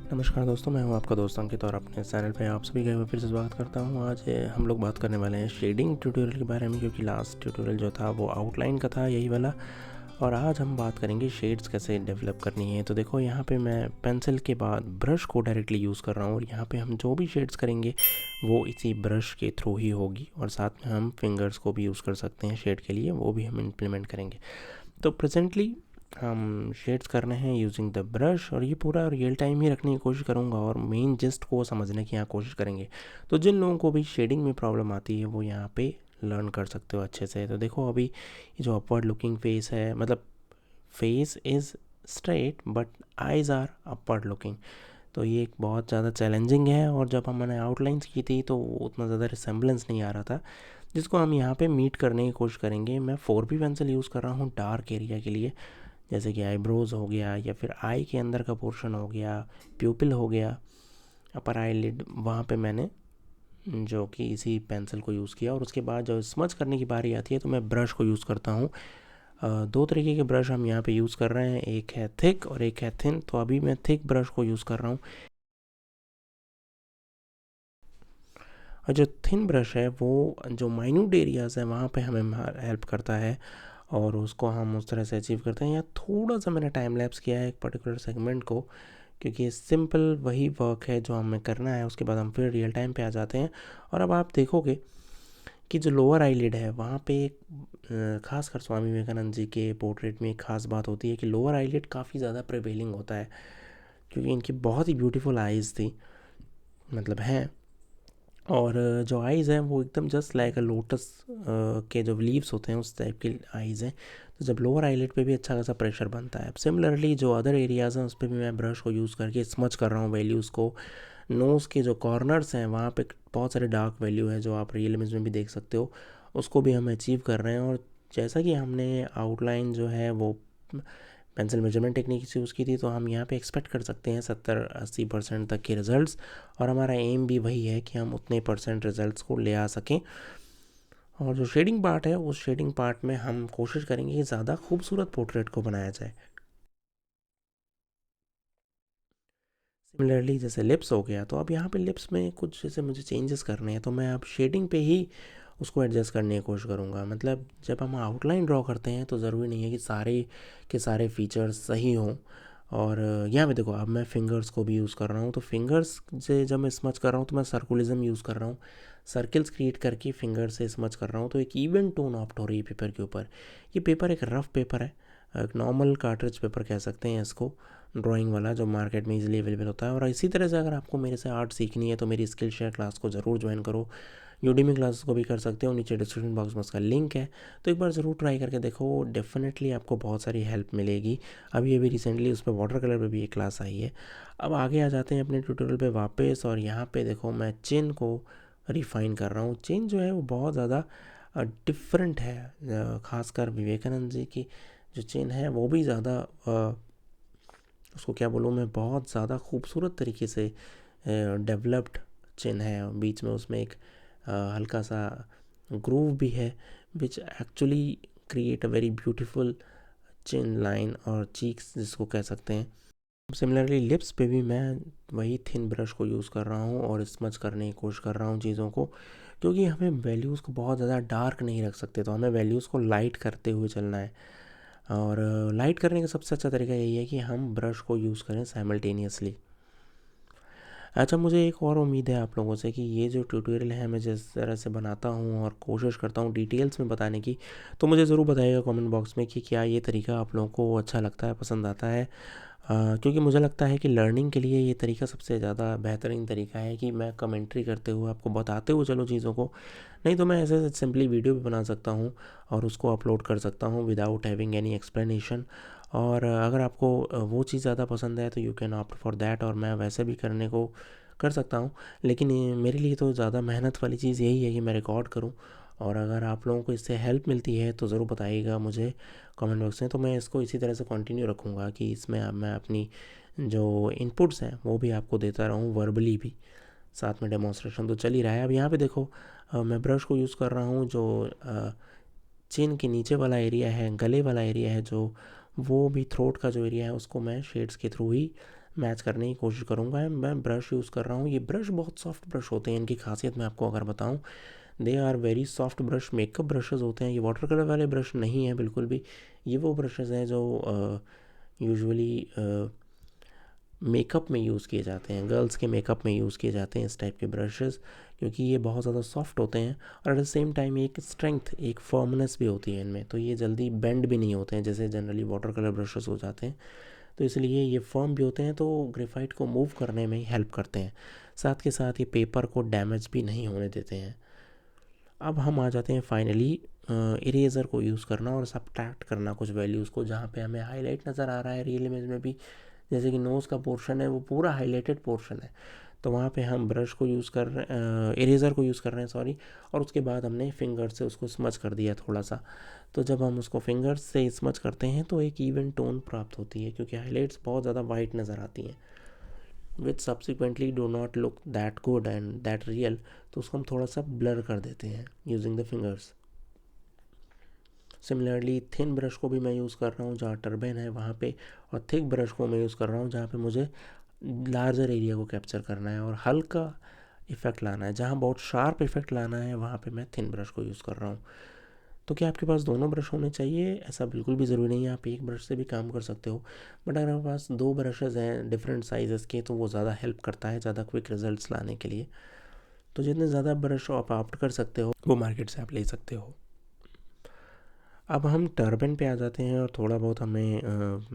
नमस्कार दोस्तों, मैं हूं आपका दोस्त अंकित और अपने चैनल पे आप सभी का फिर से स्वागत करता हूं। आज हम लोग बात करने वाले हैं शेडिंग ट्यूटोरियल के बारे में, क्योंकि लास्ट ट्यूटोरियल जो था वो आउटलाइन का था, यही वाला। और आज हम बात करेंगे शेड्स कैसे डेवलप करनी है। तो देखो, यहाँ पे मैं पेंसिल के बाद ब्रश को डायरेक्टली यूज़ कर रहा हूँ, और यहाँ पे हम जो भी शेड्स करेंगे वो इसी ब्रश के थ्रू ही होगी। और साथ में हम फिंगर्स को भी यूज़ कर सकते हैं शेड के लिए, वो भी हम इम्प्लीमेंट करेंगे। तो प्रेजेंटली हम शेड्स कर रहे हैं यूजिंग द ब्रश, और ये पूरा रियल टाइम ही रखने की कोशिश करूँगा और मेन जिस्ट को समझने की यहाँ कोशिश करेंगे। तो जिन लोगों को भी शेडिंग में प्रॉब्लम आती है वो यहाँ पे लर्न कर सकते हो अच्छे से। तो देखो, अभी ये जो अपवर्ड लुकिंग फेस है, मतलब face is straight but eyes are upward looking, तो ये एक बहुत ज़्यादा चैलेंजिंग है। और जब हमने आउटलाइंस की थी तो उतना ज़्यादा रिसेम्बलेंस नहीं आ रहा था, जिसको हम यहाँ पे मीट करने की कोशिश करेंगे। मैं 4B पेंसिल यूज़ कर रहा हूँ डार्क एरिया के लिए, जैसे कि आईब्रोज़ हो गया, या फिर आई के अंदर का पोर्शन हो गया, प्यूपिल हो गया, अपर आई लिड, वहाँ पे मैंने जो कि इसी पेंसिल को यूज़ किया। और उसके बाद जब स्मच करने की बारी आती है तो मैं ब्रश को यूज़ करता हूँ। दो तरीके के ब्रश हम यहाँ पे यूज़ कर रहे हैं, एक है थिक और एक है थिन। तो अभी मैं थिक ब्रश को यूज़ कर रहा हूँ। और जो थिन ब्रश है वो जो माइन्यूट एरियाज़ हैं वहाँ पे हमें हेल्प करता है, और उसको हम उस तरह से अचीव करते हैं। यहाँ थोड़ा सा मैंने टाइम लैप्स किया है एक पर्टिकुलर सेगमेंट को, क्योंकि सिंपल वही वर्क है जो हमें करना है। उसके बाद हम फिर रियल टाइम पे आ जाते हैं। और अब आप देखोगे कि जो लोअर आईलिड है वहाँ पे एक खासकर स्वामी विवेकानंद जी के पोर्ट्रेट में एक खास बात होती है कि लोअर आईलिड काफ़ी ज़्यादा प्रिवेलिंग होता है, क्योंकि इनकी बहुत ही ब्यूटीफुल आइज़ थी, मतलब हैं। और जो आइज़ हैं वो एकदम जस्ट लाइक अ लोटस के जो लीव्स होते हैं उस टाइप की आइज़ हैं। तो जब लोअर आईलिड पे भी अच्छा खासा प्रेशर बनता है। अब सिमिलरली जो अदर एरियाज़ हैं उस पर भी मैं ब्रश को यूज़ करके स्मच कर रहा हूँ वैल्यूज़ को। नोज़ के जो कॉर्नर्स हैं वहाँ पे बहुत सारे डार्क वैल्यू है जो आप रियल इमेज में भी देख सकते हो, उसको भी हम अचीव कर रहे हैं। और जैसा कि हमने आउटलाइन जो है वो पेंसिल मेजरमेंट टेक्निक यूज़ की थी, तो हम यहाँ पे एक्सपेक्ट कर सकते हैं 70-80% तक के रिजल्ट्स। और हमारा एम भी वही है कि हम उतने परसेंट रिजल्ट्स को ले आ सकें। और जो शेडिंग पार्ट है उस शेडिंग पार्ट में हम कोशिश करेंगे कि ज़्यादा खूबसूरत पोर्ट्रेट को बनाया जाए। सिमिलरली जैसे लिप्स हो गया, तो अब यहाँ पे लिप्स में कुछ जैसे मुझे चेंजेस करने हैं, तो मैं अब शेडिंग पे ही उसको एडजस्ट करने की कोशिश करूँगा। मतलब जब हम आउटलाइन ड्रॉ करते हैं तो ज़रूरी नहीं है कि सारे के सारे फीचर्स सही हों। और यहाँ पे देखो, अब मैं फिंगर्स को भी यूज़ कर रहा हूँ, तो फिंगर्स से जब मैं स्मच कर रहा हूँ तो मैं सर्कुलिज्म यूज़ कर रहा हूँ, सर्किल्स क्रिएट करके फिंगर से स्मच कर रहा हूँ। तो एक इवन टोन ऑप्ट हो रही है पेपर के ऊपर। ये पेपर एक रफ़ पेपर है, एक नॉर्मल कार्ट्रिज पेपर कह सकते हैं इसको, ड्राइंग वाला जो मार्केट में इजीली अवेलेबल होता है। और इसी तरह से अगर आपको मेरे से आर्ट सीखनी है तो मेरी स्किल शेयर क्लास को ज़रूर ज्वाइन करो। यूडीमी क्लासेस को भी कर सकते हो, नीचे डिस्क्रिप्शन बॉक्स में उसका लिंक है। तो एक बार ज़रूर ट्राई करके देखो, डेफिनेटली आपको बहुत सारी हेल्प मिलेगी। अभी अभी रिसेंटली उस पर वाटर कलर पे भी एक क्लास आई है। अब आगे आ जाते हैं अपने ट्यूटोरियल पे वापस, और यहाँ पे देखो मैं चिन को रिफ़ाइन कर रहा हूँ। चिन जो है वो बहुत ज़्यादा डिफरेंट है, खासकर विवेकानंद जी की जो चिन है वो भी ज़्यादा उसको क्या बोलूँ मैं, बहुत ज़्यादा खूबसूरत तरीके से डेवलप्ड चिन है। बीच में उसमें एक हल्का सा ग्रूव भी है, which actually create a very beautiful chin line और चीक्स जिसको कह सकते हैं। सिमिलरली लिप्स पे भी मैं वही थिन ब्रश को यूज़ कर रहा हूँ और स्मच करने की कोशिश कर रहा हूँ चीज़ों को, क्योंकि हमें वैल्यूज़ को बहुत ज़्यादा डार्क नहीं रख सकते, तो हमें वैल्यूज़ को लाइट करते हुए चलना है। और लाइट करने का सबसे अच्छा तरीका यही है कि हम ब्रश को यूज़ करें साइमल्टेनियसली। अच्छा, मुझे एक और उम्मीद है आप लोगों से कि ये जो ट्यूटोरियल है मैं जिस तरह से बनाता हूँ और कोशिश करता हूँ डिटेल्स में बताने की, तो मुझे ज़रूर बताइएगा कमेंट बॉक्स में कि क्या ये तरीका आप लोगों को अच्छा लगता है, पसंद आता है। क्योंकि मुझे लगता है कि लर्निंग के लिए ये तरीका सबसे ज़्यादा बेहतरीन तरीका है कि मैं कमेंट्री करते हुए आपको बताते हुए चलो चीज़ों को। नहीं तो मैं ऐसे सिंपली वीडियो भी बना सकता हूँ और उसको अपलोड कर सकता हूँ विदाउट हैविंग एनी एक्सप्लेनेशन। और अगर आपको वो चीज़ ज़्यादा पसंद है तो you can opt for that, और मैं वैसे भी करने को कर सकता हूँ। लेकिन मेरे लिए तो ज़्यादा मेहनत वाली चीज़ यही है कि मैं रिकॉर्ड करूँ। और अगर आप लोगों को इससे हेल्प मिलती है तो ज़रूर बताइएगा मुझे कमेंट बॉक्स में, तो मैं इसको इसी तरह से कंटिन्यू रखूँगा कि इसमें अब मैं अपनी जो इनपुट्स हैं वो भी आपको देता रहूँ, वर्बली भी, साथ में डेमोन्स्ट्रेशन तो चल ही रहा है। अब यहाँ पे देखो, मैं ब्रश को यूज़ कर रहा हूँ, जो चिन के नीचे वाला एरिया है, गले वाला एरिया है, जो वो भी थ्रोट का जो एरिया है उसको मैं शेड्स के थ्रू ही मैच करने की कोशिश करूँगा। मैं ब्रश यूज़ कर रहा हूँ, ये ब्रश बहुत सॉफ्ट ब्रश होते हैं। इनकी खासियत मैं आपको अगर बताऊँ, they are very soft brush, makeup brushes होते हैं ये, वाटर कलर वाले ब्रश नहीं है बिल्कुल भी। ये वो ब्रशेज़ हैं जो यूजुअली मेकअप में यूज़ किए जाते हैं, गर्ल्स के मेकअप में यूज़ किए जाते हैं इस टाइप के ब्रशेज़, क्योंकि ये बहुत ज़्यादा सॉफ्ट होते हैं और एट द सेम टाइम एक स्ट्रेंथ, एक फर्मनेस भी होती है इनमें, तो ये जल्दी बेंड भी नहीं होते हैं जैसे जनरली वाटर कलर ब्रशेज़ हो जाते हैं। तो इसलिए ये फर्म भी होते हैं, तो ग्रेफाइट को मूव करने में हेल्प करते हैं। साथ के साथ ये पेपर को डैमेज भी नहीं होने देते हैं। अब हम आ जाते हैं फाइनली इरेज़र को यूज़ करना और सब्ट्रैक्ट करना कुछ वैल्यूज़ को, जहाँ पे हमें हाईलाइट नज़र आ रहा है रियल इमेज में भी, जैसे कि नोज़ का पोर्शन है वो पूरा हाईलाइटेड पोर्शन है, तो वहाँ पे हम ब्रश को यूज़ कर रहे हैं, इरेज़र को यूज़ कर रहे हैं सॉरी, और उसके बाद हमने फिंगर से उसको स्मच कर दिया थोड़ा सा। तो जब हम उसको फिंगर्स से स्मच करते हैं तो एक इवन टोन प्राप्त होती है, क्योंकि हाईलाइट्स बहुत ज़्यादा वाइट नज़र आती हैं, which subsequently do not look that good and that real, तो उसको हम थोड़ा सा ब्लर कर देते हैं using the fingers. Similarly thin brush को भी मैं यूज़ कर रहा हूँ जहाँ टर्बाइन है वहाँ पे, और थिक ब्रश को मैं यूज़ कर रहा हूँ जहाँ पे मुझे लार्जर एरिया को कैप्चर करना है और हल्का इफ़ेक्ट लाना है। जहाँ बहुत शार्प इफ़ेक्ट लाना है वहाँ पे मैं थिन ब्रश को यूज़ कर रहा हूँ। तो क्या आपके पास दोनों ब्रश होने चाहिए? ऐसा बिल्कुल भी ज़रूरी नहीं है, आप एक ब्रश से भी काम कर सकते हो, बट अगर आपके पास दो ब्रशेज़ हैं डिफरेंट साइज़ेस के तो वो ज़्यादा हेल्प करता है ज़्यादा क्विक रिजल्ट्स लाने के लिए। तो जितने ज़्यादा ब्रश आप ऑप्ट कर सकते हो वो मार्केट से आप ले सकते हो। अब हम टर्बन पे आ जाते हैं और थोड़ा बहुत हमें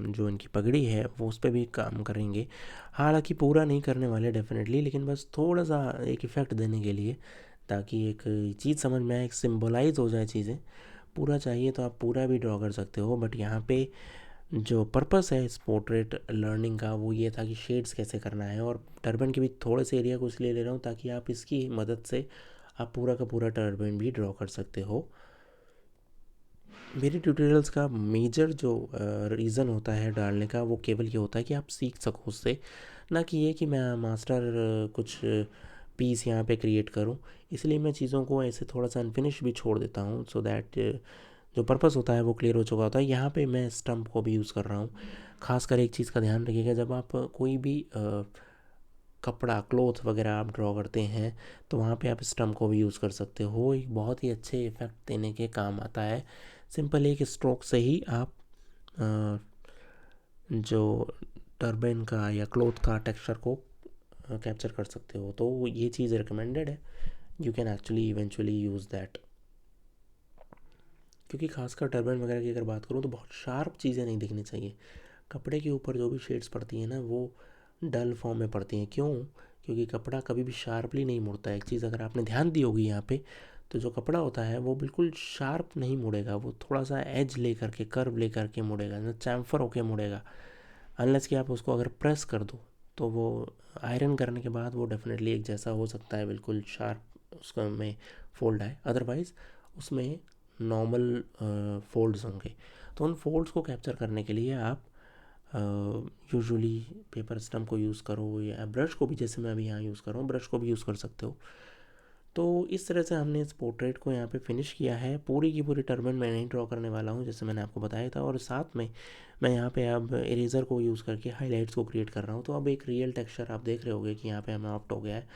जो इनकी पगड़ी है वो उस पर भी काम करेंगे। हालांकि पूरा नहीं करने वाले डेफिनेटली, लेकिन बस थोड़ा सा एक इफ़ेक्ट देने के लिए, ताकि एक चीज़ समझ में आए, एक सिम्बोलाइज हो जाए चीज़ें। पूरा चाहिए तो आप पूरा भी ड्रॉ कर सकते हो, बट यहाँ पे जो पर्पस है इस पोर्ट्रेट लर्निंग का वो ये था कि शेड्स कैसे करना है, और टर्बन के भी थोड़े से एरिया को इसलिए ले रहा हूँ ताकि आप इसकी मदद से आप पूरा का पूरा टर्बन भी ड्रॉ कर सकते हो। मेरे ट्यूटोरियल्स का मेजर जो रीज़न होता है डालने का वो केवल ये होता है कि आप सीख सको उससे, ना कि ये कि मैं मास्टर कुछ पीस यहाँ पे क्रिएट करूँ। इसलिए मैं चीज़ों को ऐसे थोड़ा सा अनफिनिश भी छोड़ देता हूँ, सो दैट जो पर्पस होता है वो क्लियर हो चुका होता है। यहाँ पे मैं स्टम्प को भी यूज़ कर रहा हूँ। खासकर एक चीज़ का ध्यान रखिएगा, जब आप कोई भी कपड़ा क्लोथ वगैरह आप ड्रॉ करते हैं तो वहाँ पे आप स्टम्प को भी यूज़ कर सकते हो, एक बहुत ही अच्छे इफ़ेक्ट देने के काम आता है। सिंपल एक स्ट्रोक से ही आप जो टर्बाइन का या क्लोथ का टेक्सचर को कैप्चर कर सकते हो, तो ये चीज़ रिकमेंडेड है। You can actually eventually use that, क्योंकि खासकर टर्बाइन वगैरह की अगर बात करूँ तो बहुत शार्प चीज़ें नहीं दिखनी चाहिए। कपड़े के ऊपर जो भी शेड्स पड़ती हैं ना वो डल फॉर्म में पड़ती हैं। क्यों? क्योंकि कपड़ा कभी भी शार्पली नहीं मुड़ता है। एक चीज़ अगर आपने ध्यान दी होगी यहाँ पे, तो जो कपड़ा होता है वो बिल्कुल शार्प नहीं मुड़ेगा, वो थोड़ा सा एज लेकर के, कर्व लेकर के मुड़ेगा, ना चैम्फर होके मुड़ेगा, अनलेस कि आप उसको अगर प्रेस कर दो तो वो आयरन करने के बाद वो डेफिनेटली एक जैसा हो सकता है, बिल्कुल शार्प उसका में फोल्ड आए, अदरवाइज़ उसमें नॉर्मल फोल्ड्स होंगे। तो उन फोल्ड्स को कैप्चर करने के लिए आप यूजुअली पेपर स्टम्प को यूज़ करो, या ब्रश को भी, जैसे मैं अभी यहाँ यूज़ कर रहा हूँ, ब्रश को भी यूज़ कर सकते हो। तो इस तरह से हमने इस पोर्ट्रेट को यहाँ पे फिनिश किया है। पूरी की पूरी टर्बन मैं नहीं ड्रॉ करने वाला हूँ जैसे मैंने आपको बताया था, और साथ में मैं यहाँ पे अब इरेज़र को यूज़ करके हाइलाइट्स को क्रिएट कर रहा हूँ। तो अब एक रियल टेक्सचर आप देख रहे होगे कि यहाँ पे हमें ऑप्ट हो गया है।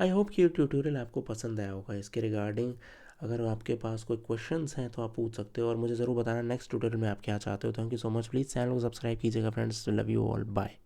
आई होप कि ये ट्यूटोरियल आपको पसंद आया होगा। इसके रिगार्डिंग अगर आपके पास कोई क्वेश्चंस हैं तो आप पूछ सकते हो, और मुझे ज़रूर बताना नेक्स्ट ट्यूटोरियल में आप क्या चाहते हो। Thank you so much. Please channel को सब्सक्राइब कीजिएगा friends. Love you all, bye.